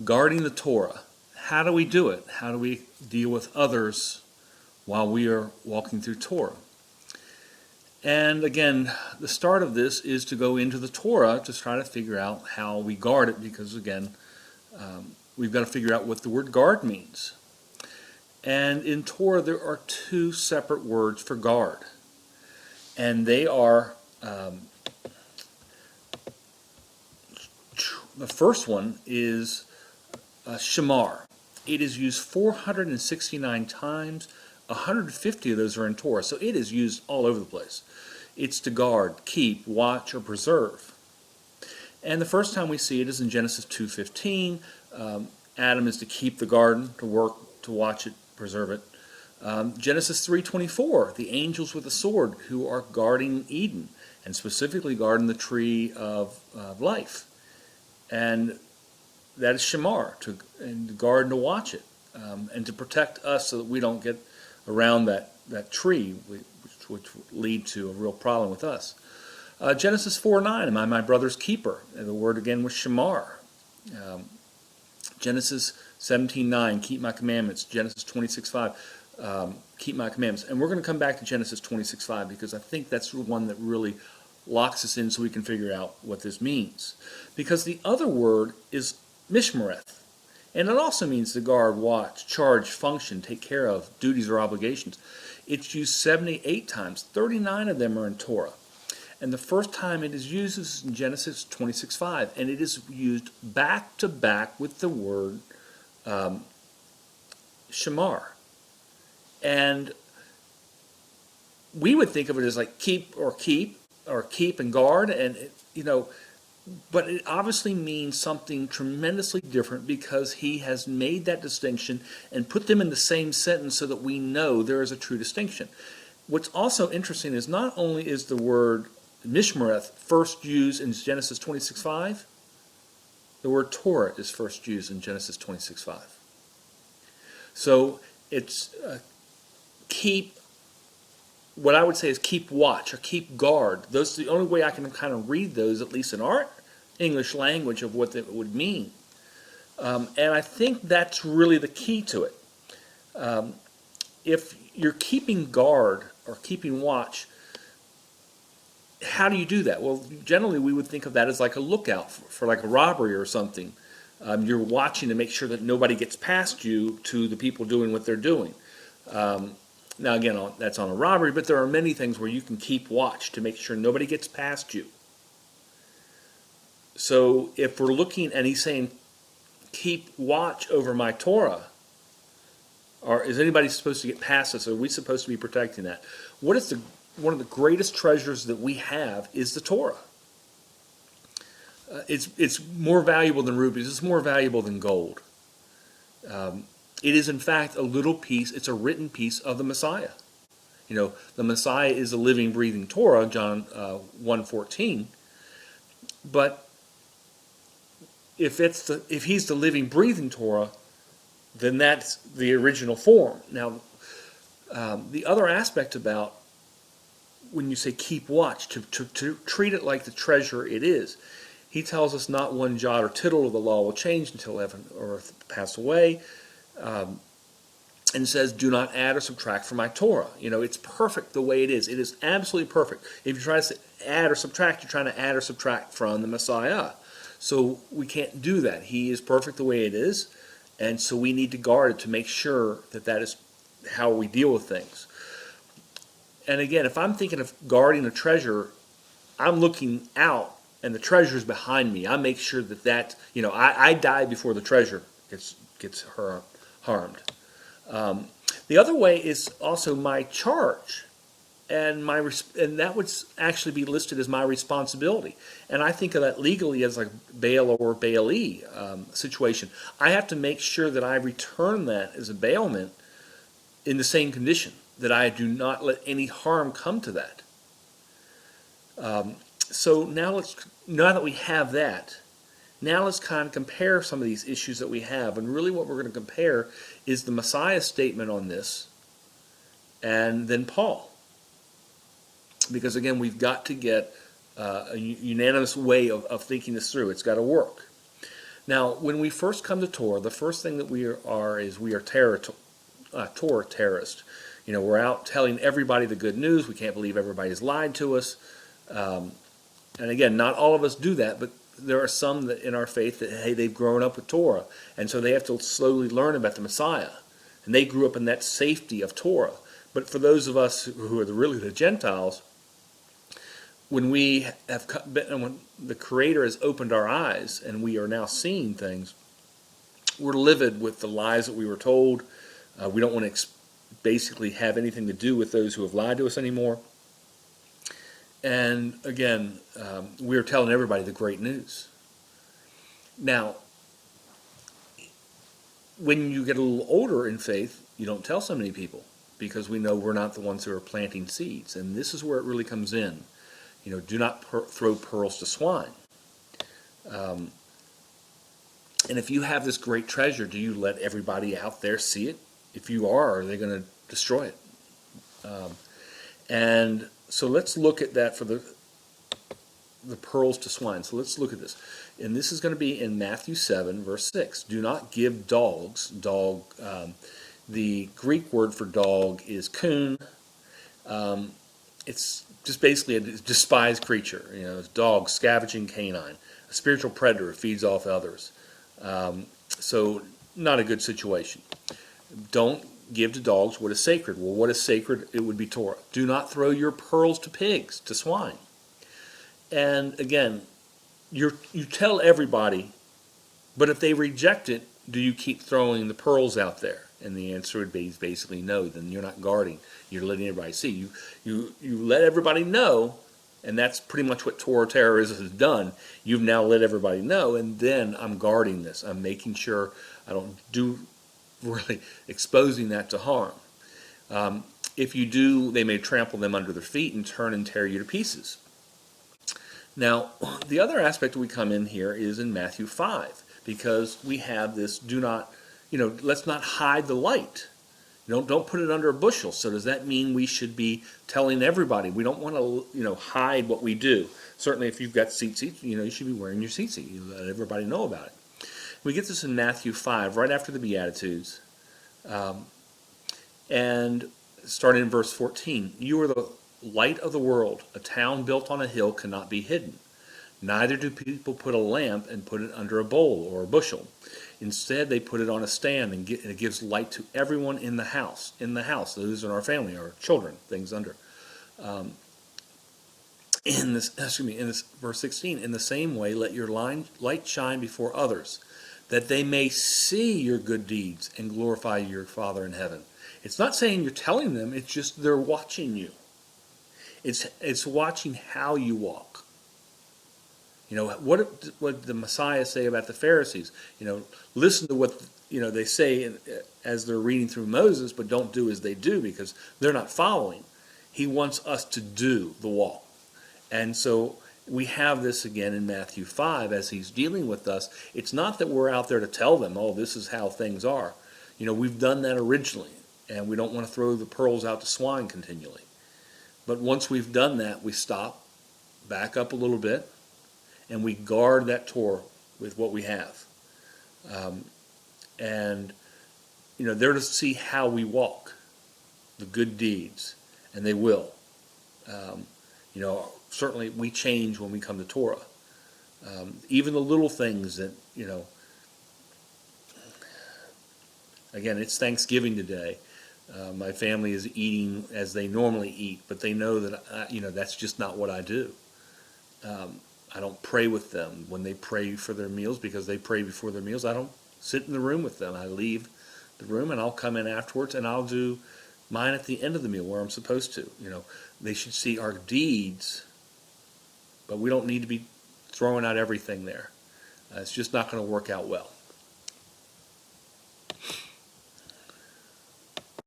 Guarding the Torah. How do we do it? How do we deal with others while we are walking through Torah? And again, the start of this is to go into the Torah to try to figure out how we guard it, because again, we've got to figure out what the word guard means. And in Torah, there are two separate words for guard. And they are, the first one is shamar. It is used 469 times. 150 of those are in Torah, so it is used all over the place. It's to guard, keep, watch, or preserve. And the first time we see it is in Genesis 2:15. Adam is to keep the garden, to work, to watch it, preserve it. Genesis 3:24, the angels with the sword who are guarding Eden, and specifically guarding the tree of life. And that is shamar, to guard and to watch it, and to protect us so that we don't get around that tree, which would lead to a real problem with us. Genesis 4:9, am I my brother's keeper? And the word again was shamar. Genesis 17:9, keep my commandments. Genesis 26:5, keep my commandments. And we're going to come back to Genesis 26:5 because I think that's the one that really locks us in so we can figure out what this means. Because the other word is mishmareth. And it also means to guard, watch, charge, function, take care of, duties or obligations. It's used 78 times. 39 of them are in Torah. And the first time it is used is in Genesis 26:5. And it is used back to back with the word shamar. And we would think of it as like keep and guard. And, but it obviously means something tremendously different because he has made that distinction and put them in the same sentence so that we know there is a true distinction. What's also interesting is not only is the word mishmareth first used in Genesis 26:5, the word Torah is first used in Genesis 26:5. So it's keep, what I would say is keep watch or keep guard. Those are the only way I can kind of read those, at least in our English language, of what that would mean. And I think that's really the key to it. If you're keeping guard or keeping watch, how do you do that? Well, generally we would think of that as like a lookout for like a robbery or something. You're watching to make sure that nobody gets past you to the people doing what they're doing. Now again, that's on a robbery, but there are many things where you can keep watch to make sure nobody gets past you. So if we're looking, and he's saying, keep watch over my Torah, or is anybody supposed to get past us? Are we supposed to be protecting that? One of the greatest treasures that we have is the Torah. It's more valuable than rubies. It's more valuable than gold. It is, in fact, a little piece. It's a written piece of the Messiah. The Messiah is a living, breathing Torah, John 1:14. But if he's the living, breathing Torah, then that's the original form. Now, the other aspect about when you say keep watch, to treat it like the treasure it is, he tells us not one jot or tittle of the law will change until heaven or earth pass away. And says, do not add or subtract from my Torah. It's perfect the way it is. It is absolutely perfect. If you try to say add or subtract, you're trying to add or subtract from the Messiah. So we can't do that. He is perfect the way it is. And so we need to guard it to make sure that that is how we deal with things. And again, if I'm thinking of guarding a treasure, I'm looking out and the treasure is behind me. I make sure that I die before the treasure gets harmed. The other way is also my charge, and that would actually be listed as my responsibility. And I think of that legally as like bail or bailee situation. I have to make sure that I return that as a bailment in the same condition, that I do not let any harm come to that. So now that we have that, now let's kind of compare some of these issues that we have. And really what we're going to compare is the Messiah's statement on this and then Paul. Because again, we've got to get a unanimous way of thinking this through. It's got to work. Now, when we first come to Torah, the first thing that we are is we are Torah terrorists. We're out telling everybody the good news. We can't believe everybody's lied to us. And again, not all of us do that, but there are some that in our faith that, hey, they've grown up with Torah, and so they have to slowly learn about the Messiah. And they grew up in that safety of Torah. But for those of us who are really the Gentiles, when when the Creator has opened our eyes and we are now seeing things, we're livid with the lies that we were told. We don't want to basically have anything to do with those who have lied to us anymore. And again, we're telling everybody the great news. Now, when you get a little older in faith, you don't tell so many people because we know we're not the ones who are planting seeds. And this is where it really comes in. Do not throw pearls to swine. And if you have this great treasure, do you let everybody out there see it? If you are they going to destroy it? And so let's look at that for the pearls to swine. So let's look at this. And this is going to be in Matthew 7, verse 6. Do not give dogs. The Greek word for dog is kun. It's just basically a despised creature. It's dog, scavenging canine, a spiritual predator, feeds off others. So not a good situation. Don't give to dogs what is sacred. Well, what is sacred? It would be Torah. Do not throw your pearls to pigs, to swine. And again, you tell everybody, but if they reject it, do you keep throwing the pearls out there? And the answer would be basically no. Then you're not guarding. You're letting everybody see. You let everybody know, and that's pretty much what Torah terrorism has done. You've now let everybody know, and then I'm guarding this. I'm making sure I don't do really exposing that to harm. If you do, they may trample them under their feet and turn and tear you to pieces. Now, the other aspect we come in here is in Matthew 5, because we have this let's not hide the light. Don't put it under a bushel. So does that mean we should be telling everybody? We don't want to, hide what we do. Certainly if you've got tzitzit, you should be wearing your tzitzit. You let everybody know about it. We get this in Matthew 5, right after the Beatitudes. And starting in verse 14. You are the light of the world. A town built on a hill cannot be hidden. Neither do people put a lamp and put it under a bowl or a bushel. Instead, they put it on a stand, and it gives light to everyone in the house. Those in our family, our children, things under. In this verse 16, in the same way, let your light shine before others, that they may see your good deeds and glorify your Father in heaven. It's not saying you're telling them; it's just they're watching you. It's watching how you walk. What did the Messiah say about the Pharisees? Listen to what they say as they're reading through Moses, but don't do as they do because they're not following. He wants us to do the walk. And so we have this again in Matthew 5 as he's dealing with us. It's not that we're out there to tell them, oh, this is how things are. We've done that originally, and we don't want to throw the pearls out to swine continually. But once we've done that, we stop, back up a little bit, and we guard that Torah with what we have. And they're to see how we walk, the good deeds, and they will. Certainly we change when we come to Torah. Even the little things that, again, it's Thanksgiving today. My family is eating as they normally eat, but they know that, that's just not what I do. I don't pray with them when they pray for their meals because they pray before their meals. I don't sit in the room with them. I leave the room and I'll come in afterwards and I'll do mine at the end of the meal where I'm supposed to. They should see our deeds, but we don't need to be throwing out everything there. It's just not going to work out well.